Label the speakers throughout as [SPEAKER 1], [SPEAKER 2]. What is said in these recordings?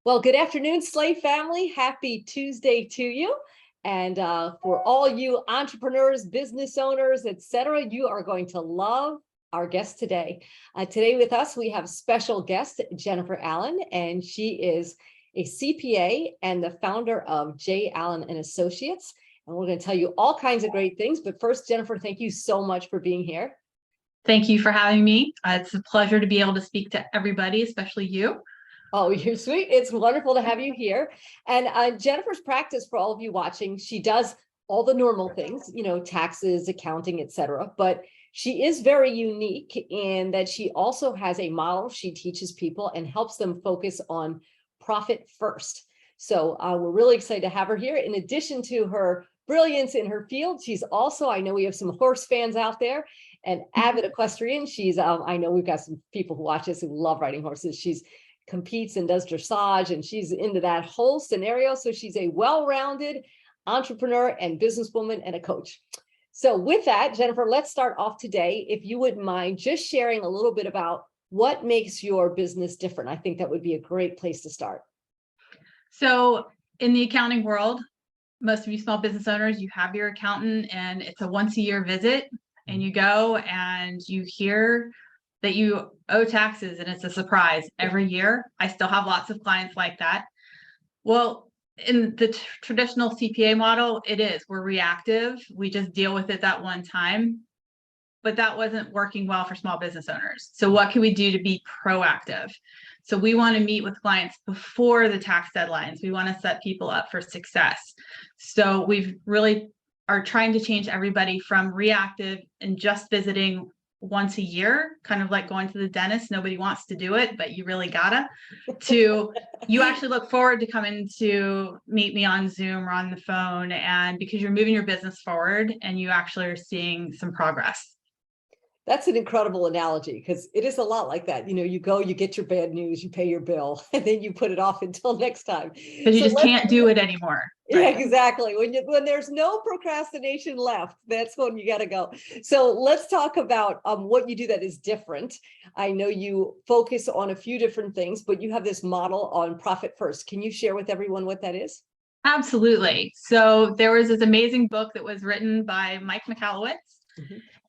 [SPEAKER 1] Well, good afternoon, SLAE family. Happy Tuesday to you. And for all you entrepreneurs, business owners, etc., you are going to love our guest today. Today with us, we have special guest Jennifer Allen, and she is a CPA and the founder of J. Allen and Associates. And we're going to tell you all kinds of great things. But first, Jennifer, thank you so much for being here.
[SPEAKER 2] Thank you for having me. It's a pleasure to be able to speak to everybody, especially you.
[SPEAKER 1] Oh, you're sweet. It's wonderful to have you here. And Jennifer's practice, for all of you watching, she does all the normal things, taxes, accounting, etc. But she is very unique in that she also has a model she teaches people and helps them focus on profit first. So we're really excited to have her here. In addition to her brilliance in her field, she's also, I know we have some horse fans out there, an avid equestrian. She's, I know we've got some people who watch this who love riding horses. She's competes and does dressage, and she's into that whole scenario. So she's a well-rounded entrepreneur and businesswoman and a coach. So with that, Jennifer, let's start off today. If you wouldn't mind just sharing a little bit about what makes your business different. I think that would be a great place to start.
[SPEAKER 2] So in the accounting world, most of you small business owners, you have your accountant and it's a once-a-year visit, and you go and you hear that you owe taxes and it's a surprise every year. I still have lots of clients like that. Well, in the traditional CPA model, we're reactive. We just deal with it that one time, but that wasn't working well for small business owners. So what can we do to be proactive? So we want to meet with clients before the tax deadlines. We want to set people up for success. So we've really are trying to change everybody from reactive and just visiting once a year, kind of like going to the dentist. Nobody wants to do it, but you really gotta, to you actually look forward to coming to meet me on Zoom or on the phone, and because you're moving your business forward and you actually are seeing some progress.
[SPEAKER 1] That's an incredible analogy, because it is a lot like that. You go, you get your bad news, you pay your bill, and then you put it off until next time.
[SPEAKER 2] Because you just can't do it anymore.
[SPEAKER 1] Right? Yeah, exactly. When there's no procrastination left, that's when you got to go. So let's talk about what you do that is different. I know you focus on a few different things, but you have this model on profit first. Can you share with everyone what that is?
[SPEAKER 2] Absolutely. So there was this amazing book that was written by Mike Michalowicz,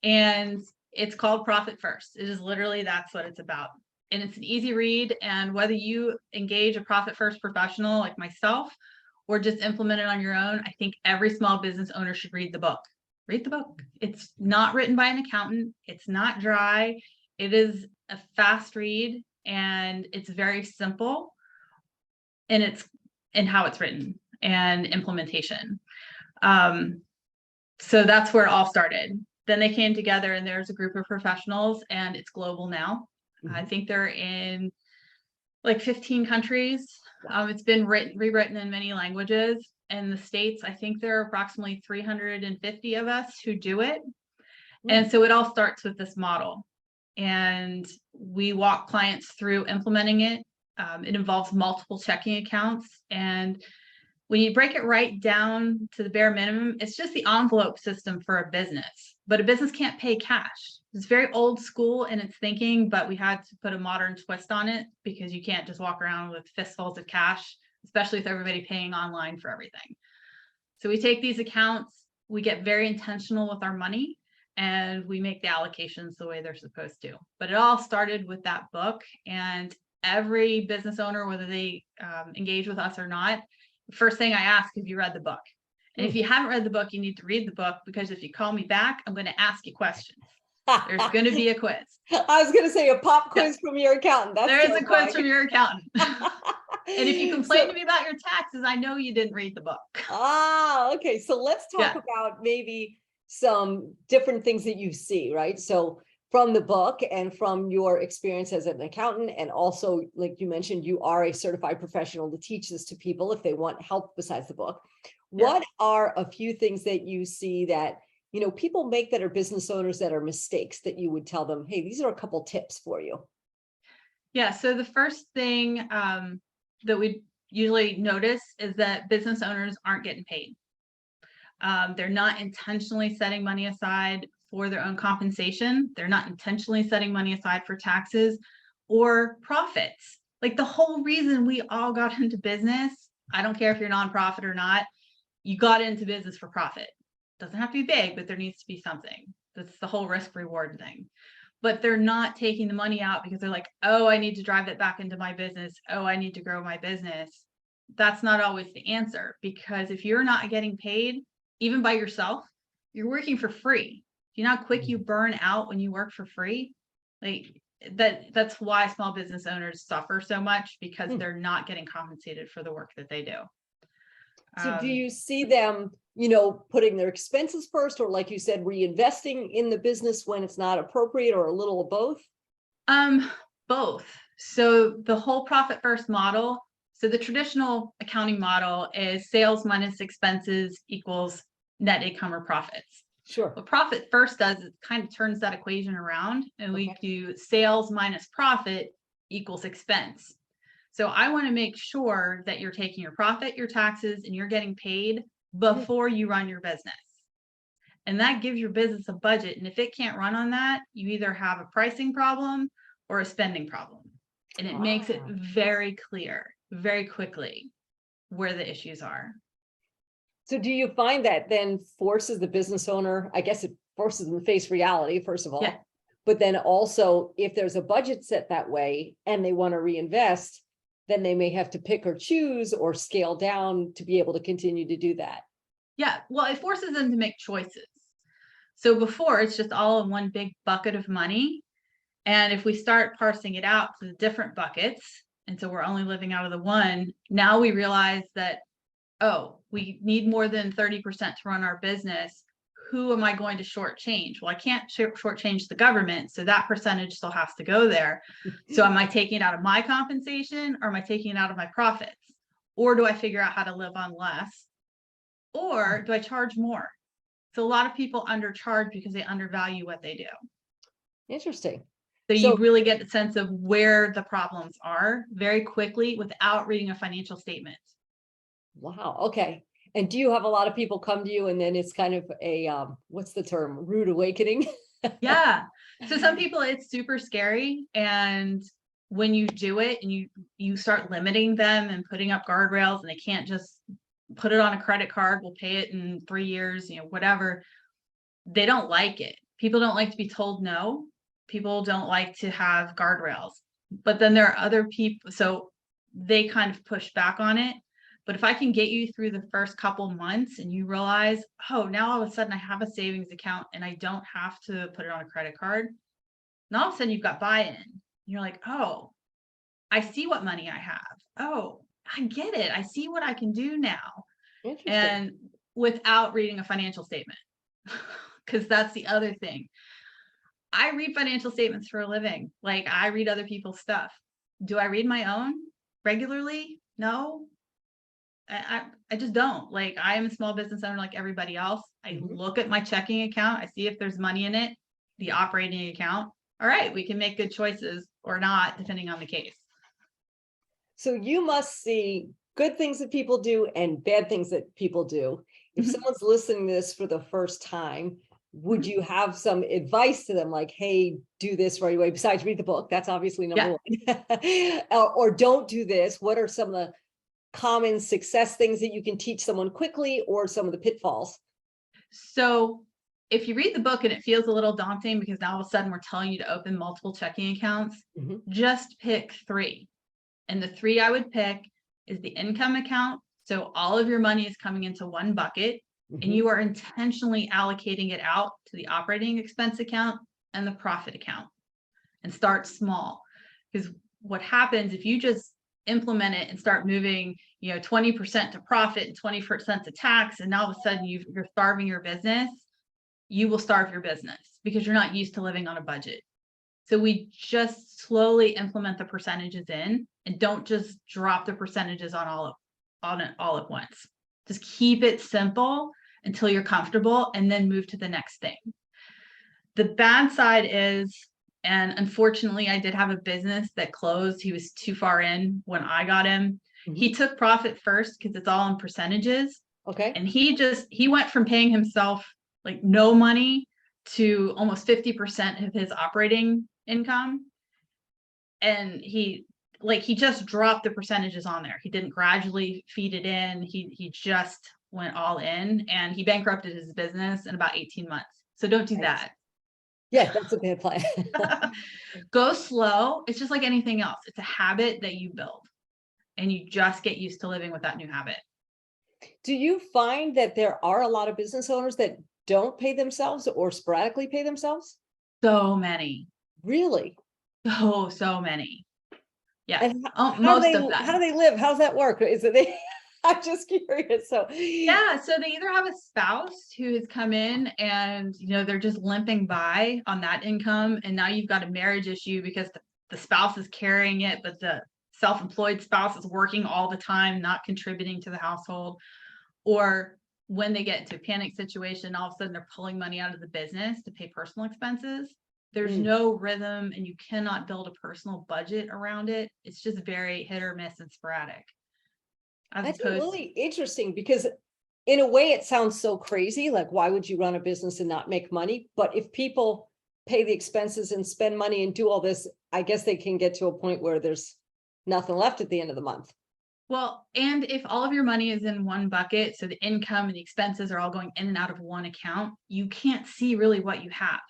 [SPEAKER 2] and it's called Profit First. It is literally, that's what it's about. And it's an easy read. And whether you engage a profit first professional like myself or just implement it on your own, I think every small business owner should read the book. Read the book. It's not written by an accountant. It's not dry. It is a fast read, and it's very simple in how it's written and implementation. So that's where it all started. Then they came together, and there's a group of professionals, and it's global now. I think they're in like 15 countries. It's been rewritten in many languages. In the States, I think there are approximately 350 of us who do it. And so it all starts with this model. And we walk clients through implementing it. It involves multiple checking accounts. And when you break it right down to the bare minimum, it's just the envelope system for a business. But a business can't pay cash. It's very old school in its thinking, but we had to put a modern twist on it, because you can't just walk around with fistfuls of cash, especially with everybody paying online for everything. So we take these accounts, we get very intentional with our money, and we make the allocations the way they're supposed to. But it all started with that book, and every business owner, whether they engage with us or not, the first thing I ask, have you read the book? And if you haven't read the book, you need to read the book, because if you call me back, I'm going to ask you questions. There's going to be a quiz.
[SPEAKER 1] I was going to say a pop quiz from your accountant.
[SPEAKER 2] There is a quiz from your accountant. And if you complain to me about your taxes, I know you didn't read the book.
[SPEAKER 1] Okay. So let's talk about maybe some different things that you see, right? So from the book and from your experience as an accountant, and also, like you mentioned, you are a certified professional to teach this to people if they want help besides the book. What are a few things that you see that people make that are business owners that are mistakes that you would tell them, hey, these are a couple tips for you?
[SPEAKER 2] Yeah. So the first thing that we usually notice is that business owners aren't getting paid. They're not intentionally setting money aside for their own compensation. They're not intentionally setting money aside for taxes or profits. Like the whole reason we all got into business, I don't care if you're nonprofit or not, you got into business for profit. Doesn't have to be big, but there needs to be something. That's the whole risk reward thing. But they're not taking the money out because they're like, oh, I need to drive it back into my business. Oh, I need to grow my business. That's not always the answer, because if you're not getting paid, even by yourself, you're working for free. Do you know how quick you burn out when you work for free? Like that's why small business owners suffer so much, because they're not getting compensated for the work that they do.
[SPEAKER 1] So do you see them, putting their expenses first, or like you said, reinvesting in the business when it's not appropriate, or a little of both?
[SPEAKER 2] Both. So the whole profit first model, so the traditional accounting model is sales minus expenses equals net income or profits.
[SPEAKER 1] Sure.
[SPEAKER 2] What profit first does is kind of turns that equation around, and we do sales minus profit equals expense. So I want to make sure that you're taking your profit, your taxes, and you're getting paid before you run your business. And that gives your business a budget. And if it can't run on that, you either have a pricing problem or a spending problem. And it makes it very clear, very quickly, where the issues are.
[SPEAKER 1] So do you find that then forces the business owner, I guess it forces them to face reality, first of all, but then also if there's a budget set that way and they want to reinvest, then they may have to pick or choose or scale down to be able to continue to do that.
[SPEAKER 2] Yeah, well, it forces them to make choices. So before, it's just all in one big bucket of money. And if we start parsing it out to the different buckets, and so we're only living out of the one, now we realize that, oh, we need more than 30% to run our business. Who am I going to shortchange? Well, I can't shortchange the government, so that percentage still has to go there. So am I taking it out of my compensation, or am I taking it out of my profits? Or do I figure out how to live on less? Or do I charge more? So a lot of people undercharge because they undervalue what they do.
[SPEAKER 1] Interesting.
[SPEAKER 2] So you really get the sense of where the problems are very quickly without reading a financial statement.
[SPEAKER 1] Wow. Okay. And do you have a lot of people come to you and then it's kind of a, what's the term, rude awakening?
[SPEAKER 2] Yeah. So some people, it's super scary. And when you do it and you start limiting them and putting up guardrails, and they can't just put it on a credit card, we'll pay it in 3 years, whatever. They don't like it. People don't like to be told no. People don't like to have guardrails. But then there are other people, so they kind of push back on it. But if I can get you through the first couple months and you realize, oh, now all of a sudden I have a savings account and I don't have to put it on a credit card. And all of a sudden you've got buy-in. You're like, oh, I see what money I have. Oh, I get it. I see what I can do now. And without reading a financial statement, because that's the other thing. I read financial statements for a living. Like, I read other people's stuff. Do I read my own regularly? No, I just don't. Like, I am a small business owner like everybody else. I look at my checking account. I see if there's money in it, the operating account. All right, we can make good choices or not, depending on the case.
[SPEAKER 1] So you must see good things that people do and bad things that people do. If someone's listening to this for the first time, would you have some advice to them, like, hey, do this right away, besides read the book? That's obviously number one. Or don't do this. What are some of the common success things that you can teach someone quickly, or some of the pitfalls?
[SPEAKER 2] So if you read the book and it feels a little daunting because now all of a sudden we're telling you to open multiple checking accounts, just pick 3. And the 3 I would pick is the income account. So all of your money is coming into one bucket, and you are intentionally allocating it out to the operating expense account and the profit account, and start small. Because what happens if you just implement it and start moving, 20% to profit and 20% to tax, and now all of a sudden you're starving your business, you will starve your business because you're not used to living on a budget. So we just slowly implement the percentages in, and don't just drop the percentages on it all at once. Just keep it simple until you're comfortable, and then move to the next thing. The bad side is, and unfortunately, I did have a business that closed. He was too far in when I got him. He took profit first because it's all in percentages.
[SPEAKER 1] Okay.
[SPEAKER 2] And he went from paying himself like no money to almost 50% of his operating income. And he like he just dropped the percentages on there. He didn't gradually feed it in. He just went all in, and he bankrupted his business in about 18 months. So don't do
[SPEAKER 1] Right.
[SPEAKER 2] that.
[SPEAKER 1] Yeah, that's a bad plan.
[SPEAKER 2] Go slow. It's just like anything else. It's a habit that you build, and you just get used to living with that new habit.
[SPEAKER 1] Do you find that there are a lot of business owners that don't pay themselves or sporadically pay themselves?
[SPEAKER 2] So many,
[SPEAKER 1] Really?
[SPEAKER 2] so many. Yeah,
[SPEAKER 1] And
[SPEAKER 2] most of
[SPEAKER 1] how do
[SPEAKER 2] them.
[SPEAKER 1] they live? How does that work? Is it they? I'm just curious. So
[SPEAKER 2] Yeah, so they either have a spouse who has come in and they're just limping by on that income, and now you've got a marriage issue because the spouse is carrying it, but the self-employed spouse is working all the time, not contributing to the household. Or when they get into a panic situation, all of a sudden they're pulling money out of the business to pay personal expenses. There's no rhythm, and you cannot build a personal budget around it. It's just very hit or miss and sporadic. As
[SPEAKER 1] that's
[SPEAKER 2] opposed,
[SPEAKER 1] really interesting because in a way it sounds so crazy. Like, why would you run a business and not make money? But if people pay the expenses and spend money and do all this, I guess they can get to a point where there's nothing left at the end of the month.
[SPEAKER 2] well, and if all of your money is in one bucket, so the income and the expenses are all going in and out of one account, you can't see really what you have.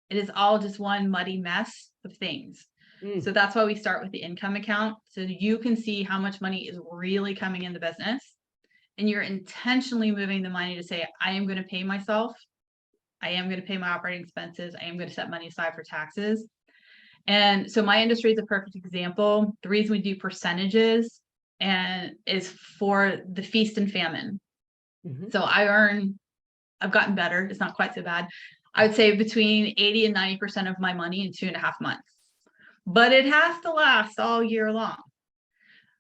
[SPEAKER 2] It is all just one muddy mess of things. So that's why we start with the income account. So you can see how much money is really coming in the business, and you're intentionally moving the money to say, I am going to pay myself. I am going to pay my operating expenses. I am going to set money aside for taxes. And so my industry is a perfect example. The reason we do percentages and is for the feast and famine. So I've gotten better. It's not quite so bad. I would say between 80 and 90% of my money in 2.5 months, but it has to last all year long.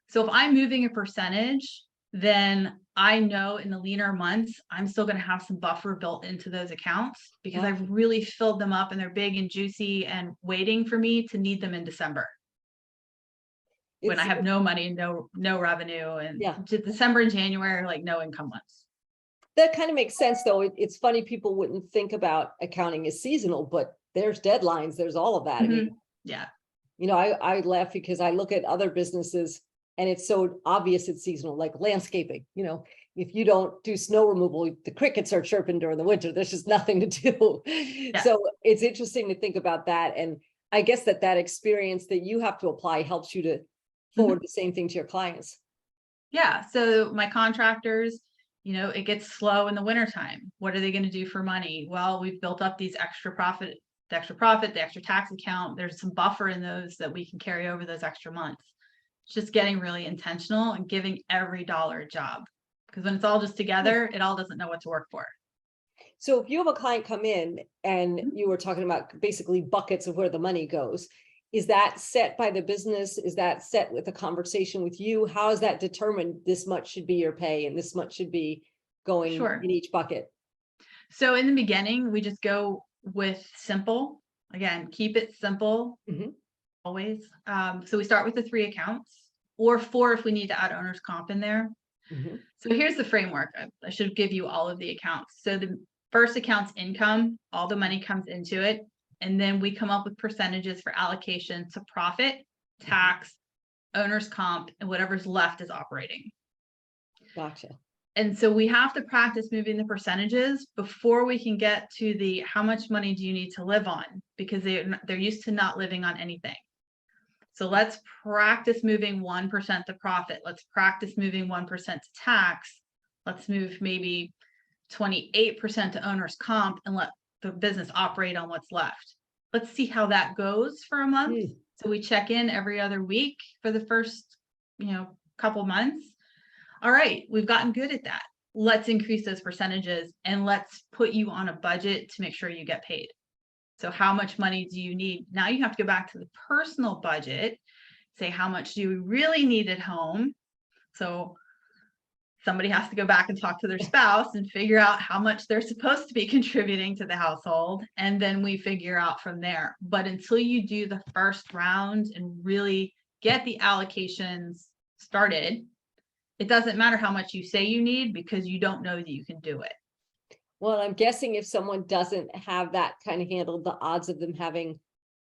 [SPEAKER 2] So if I'm moving a percentage, then I know in the leaner months, I'm still going to have some buffer built into those accounts because I've really filled them up and they're big and juicy and waiting for me to need them in December. When I have no money and no revenue, and December and January are like no income months.
[SPEAKER 1] That kind of makes sense, though. It's funny, people wouldn't think about accounting as seasonal, but there's deadlines, there's all of that. I mean,
[SPEAKER 2] yeah.
[SPEAKER 1] I laugh because I look at other businesses and it's so obvious it's seasonal, like landscaping. If you don't do snow removal, the crickets are chirping during the winter. There's just nothing to do.
[SPEAKER 2] Yeah.
[SPEAKER 1] So it's interesting to think about that. And I guess that experience that you have to apply helps you to forward the same thing to your clients.
[SPEAKER 2] Yeah. So my contractors, it gets slow in the wintertime. What are they going to do for money? Well, we've built up these the extra profit, the extra tax account. There's some buffer in those that we can carry over those extra months. It's just getting really intentional and giving every dollar a job. Because when it's all just together, it all doesn't know what to work for.
[SPEAKER 1] So if you have a client come in and you were talking about basically buckets of where the money goes, is that set by the business? Is that set with a conversation with you? How is that determined? This much should be your pay and this much should be going in each bucket.
[SPEAKER 2] So in the beginning, we just go with simple. Again, keep it simple always. So we start with the 3 accounts, or 4 if we need to add owner's comp in there. So here's the framework. I should give you all of the accounts. So the first account's income, all the money comes into it. And then we come up with percentages for allocation to profit, tax, owner's comp, and whatever's left is operating.
[SPEAKER 1] Gotcha.
[SPEAKER 2] And so we have to practice moving the percentages before we can get to the how much money do you need to live on, because they're used to not living on anything. So let's practice moving 1% to profit. Let's practice moving 1% to tax. Let's move maybe 28% to owner's comp and let the business operate on what's left. Let's see how that goes for a month. So we check in every other week for the first, couple months. All right, we've gotten good at that. Let's increase those percentages and let's put you on a budget to make sure you get paid. So how much money do you need? Now you have to go back to the personal budget, say how much do you really need at home? So somebody has to go back and talk to their spouse and figure out how much they're supposed to be contributing to the household. And then we figure out from there. But until you do the first round and really get the allocations started, it doesn't matter how much you say you need because you don't know that you can do it.
[SPEAKER 1] Well, I'm guessing if someone doesn't have that kind of handled, the odds of them having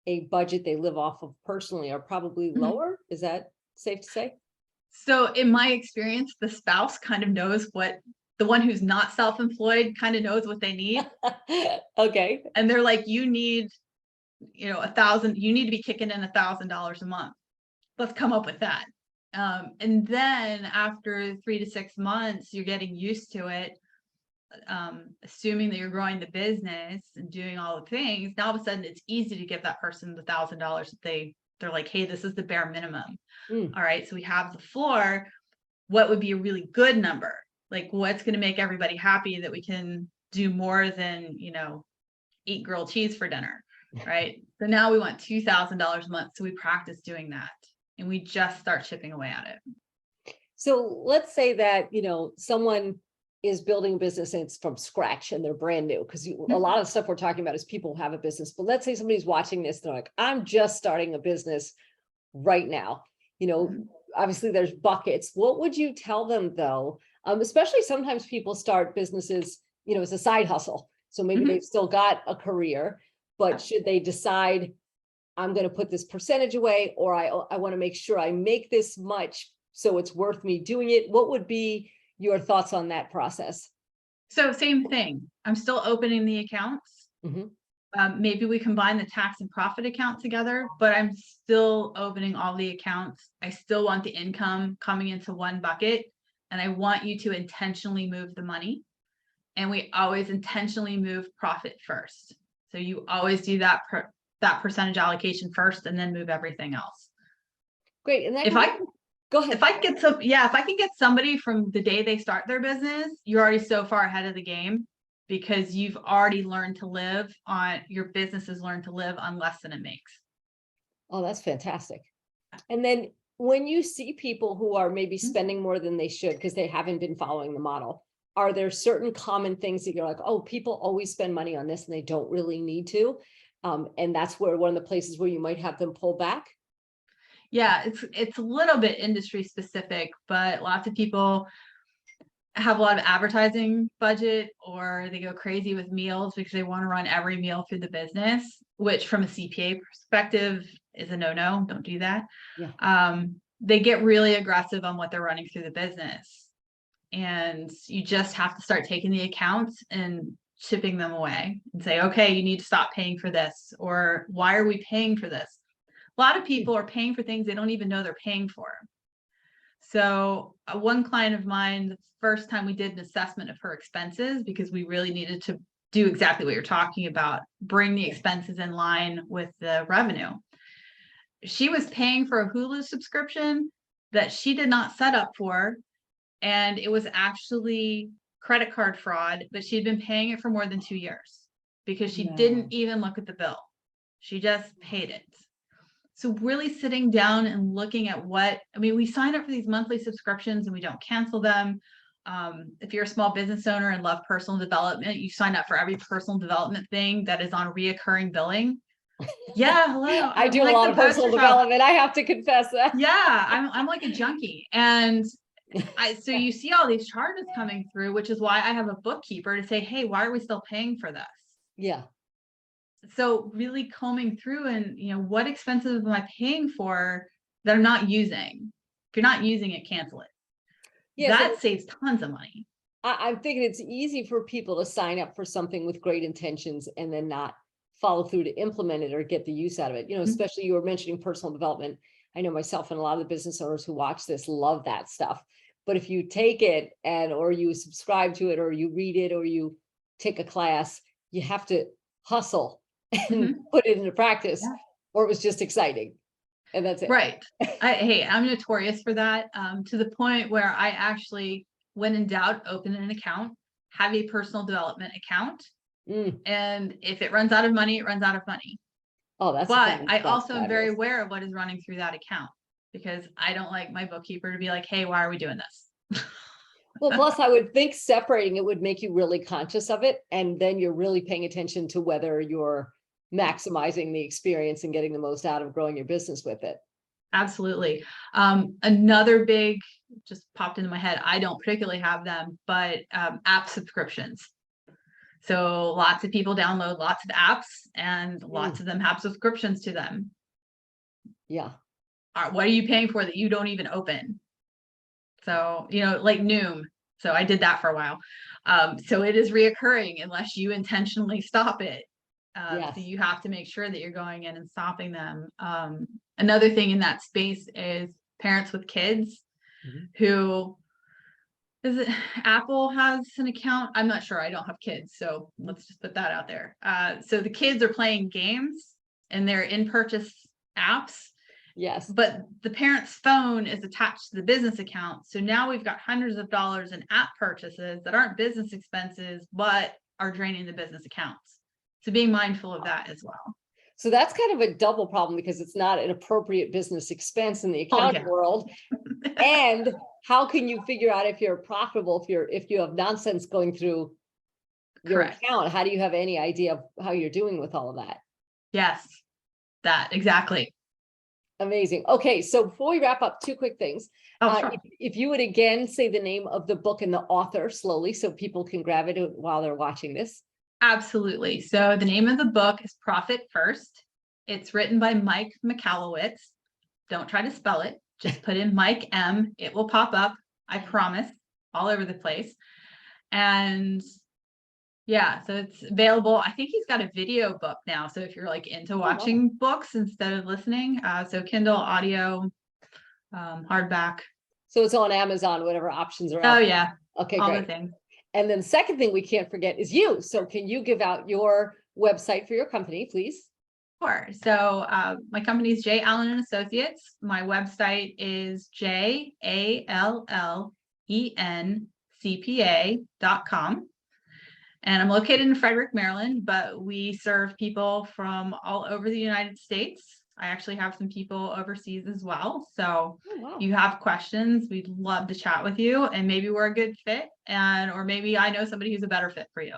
[SPEAKER 1] a budget they live off of personally are probably lower. Is that? safe to say?
[SPEAKER 2] So in my experience, the spouse kind of knows what the one who's not self-employed kind of knows what they need.
[SPEAKER 1] Okay.
[SPEAKER 2] And they're like, you need, you know, you need to be kicking in $1,000 a month. Let's come up with that. And then after 3 to 6 months, you're getting used to it. Assuming that you're growing the business and doing all the things, now all of a sudden it's easy to give that person the $1,000 that they're like, hey, this is the bare minimum. All right, so we have the floor. What would be a really good number? Like, what's going to make everybody happy that we can do more than, you know, eat grilled cheese for dinner, right? So now we want $2,000 a month. So we practice doing that, and we just start chipping away at it.
[SPEAKER 1] So let's say that, you know, someone is building a business and it's from scratch and they're brand new, because a lot of stuff we're talking about is people who have a business. But let's say somebody's watching this, they're like, I'm just starting a business right now. You know, obviously there's buckets. What would you tell them though? Especially sometimes people start businesses, you know, as a side hustle. So maybe they've still got a career, but should they decide, I'm going to put this percentage away, or I want to make sure I make this much so it's worth me doing it? What would be your thoughts on that process?
[SPEAKER 2] So same thing. I'm still opening the accounts. Maybe we combine the tax and profit account together, but I'm still opening all the accounts. I still want the income coming into one bucket, and I want you to intentionally move the money. And we always intentionally move profit first. So you always do that percentage allocation first, and then move everything else.
[SPEAKER 1] Great. And
[SPEAKER 2] go ahead. If I can get somebody from the day they start their business, you're already so far ahead of the game, because you've already learned to live on, your business has learned to live on less than it makes.
[SPEAKER 1] Oh, that's fantastic. And then when you see people who are maybe spending more than they should because they haven't been following the model, are there certain common things that you're like, oh, people always spend money on this and they don't really need to? And that's where one of the places where you might have them pull back?
[SPEAKER 2] Yeah, it's a little bit industry specific, but lots of people have a lot of advertising budget, or they go crazy with meals because they want to run every meal through the business, which from a CPA perspective is a no-no. Don't do that.
[SPEAKER 1] Yeah.
[SPEAKER 2] They get really aggressive on what they're running through the business, and you just have to start taking the accounts and chipping them away and say, okay, you need to stop paying for this, or why are we paying for this? A lot of people are paying for things they don't even know they're paying for. So one client of mine, the first time we did an assessment of her expenses, because we really needed to do exactly what you're talking about, bring the expenses in line with the revenue. She was paying for a Hulu subscription that she did not set up for, and it was actually credit card fraud, but she'd been paying it for more than 2 years because she didn't even look at the bill. She just paid it. So really sitting down and looking at we sign up for these monthly subscriptions and we don't cancel them. If you're a small business owner and love personal development, you sign up for every personal development thing that is on reoccurring billing. Yeah, hello.
[SPEAKER 1] I do a lot of personal development. I have to confess that.
[SPEAKER 2] Yeah, I'm like a junkie. And so you see all these charges coming through, which is why I have a bookkeeper to say, hey, why are we still paying for this?
[SPEAKER 1] Yeah.
[SPEAKER 2] So really combing through and, what expenses am I paying for that I'm not using? If you're not using it, cancel it. Yeah, that saves tons of money.
[SPEAKER 1] I'm thinking it's easy for people to sign up for something with great intentions and then not follow through to implement it or get the use out of it. Especially you were mentioning personal development. I know myself and a lot of the business owners who watch this love that stuff. But if you take it or you subscribe to it or you read it or you take a class, you have to hustle and put it into practice, or it was just exciting. And that's it.
[SPEAKER 2] Right. Hey, I'm notorious for that, to the point where I actually, when in doubt, open an account, have a personal development account. And if it runs out of money, it runs out of money.
[SPEAKER 1] Oh, that's
[SPEAKER 2] but I also am very aware of what is running through that account, because I don't like my bookkeeper to be like, hey, why are we doing this?
[SPEAKER 1] Well, plus I would think separating it would make you really conscious of it. And then you're really paying attention to whether you're maximizing the experience and getting the most out of growing your business with it.
[SPEAKER 2] Absolutely. Another big, just popped into my head, I don't particularly have them, but app subscriptions. So lots of people download lots of apps and lots of them have subscriptions to them.
[SPEAKER 1] Yeah.
[SPEAKER 2] what are you paying for that you don't even open? So, like Noom. So I did that for a while. So it is reoccurring unless you intentionally stop it.
[SPEAKER 1] Yes.
[SPEAKER 2] So you have to make sure that you're going in and stopping them. Another thing in that space is parents with kids who is it Apple has an account? I'm not sure. I don't have kids, so let's just put that out there. So the kids are playing games and they're in-purchase apps.
[SPEAKER 1] Yes.
[SPEAKER 2] But the parent's phone is attached to the business account. So now we've got hundreds of dollars in app purchases that aren't business expenses, but are draining the business accounts. So being mindful of that as well.
[SPEAKER 1] So that's kind of a double problem because it's not an appropriate business expense in the accounting world. And how can you figure out if you're profitable, if you have nonsense going through your account? How do you have any idea of how you're doing with all of that?
[SPEAKER 2] Yes, that exactly.
[SPEAKER 1] Amazing. Okay, so before we wrap up, two quick things.
[SPEAKER 2] Sure.
[SPEAKER 1] If you would again say the name of the book and the author slowly so people can grab it while they're watching this.
[SPEAKER 2] Absolutely. So the name of the book is Profit First. It's written by Mike Michalowicz. Don't try to spell it. Just put in Mike M. It will pop up. I promise. All over the place. And yeah, so it's available. I think he's got a video book now. So if you're like into watching books instead of listening, so Kindle, audio, hardback.
[SPEAKER 1] So it's on Amazon, whatever options are out.
[SPEAKER 2] Oh yeah.
[SPEAKER 1] Okay,
[SPEAKER 2] all
[SPEAKER 1] great.
[SPEAKER 2] the things.
[SPEAKER 1] And then the second thing we can't forget is you. So can you give out your website for your company, please?
[SPEAKER 2] Sure. So my company is J. Allen and Associates. My website is JALLENCPA.com. And I'm located in Frederick, Maryland, but we serve people from all over the United States. I actually have some people overseas as well. So if you have questions, we'd love to chat with you, and maybe we're a good fit, or maybe I know somebody who's a better fit for you.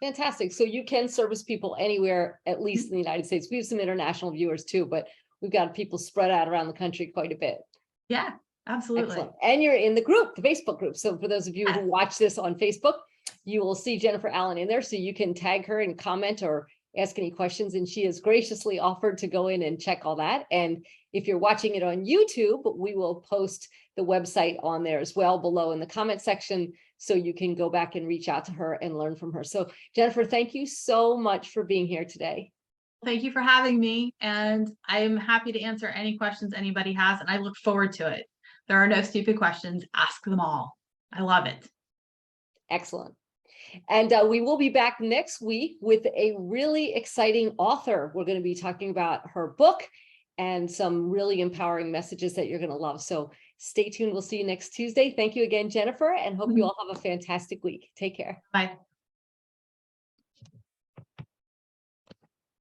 [SPEAKER 1] Fantastic. So you can service people anywhere, at least in the United States. We have some international viewers too, but we've got people spread out around the country quite a bit.
[SPEAKER 2] Yeah, absolutely.
[SPEAKER 1] Excellent. And you're in the group, the Facebook group. So for those of you who watch this on Facebook, you will see Jennifer Allen in there, so you can tag her and comment or ask any questions. And she has graciously offered to go in and check all that. And if you're watching it on YouTube, we will post the website on there as well below in the comment section, so you can go back and reach out to her and learn from her. So Jennifer, thank you so much for being here today.
[SPEAKER 2] Thank you for having me. And I'm happy to answer any questions anybody has. And I look forward to it. There are no stupid questions. Ask them all. I love it.
[SPEAKER 1] Excellent. And we will be back next week with a really exciting author. We're going to be talking about her book and some really empowering messages that you're going to love. So stay tuned. We'll see you next Tuesday. Thank you again, Jennifer, and hope you all have a fantastic week. Take care.
[SPEAKER 2] Bye.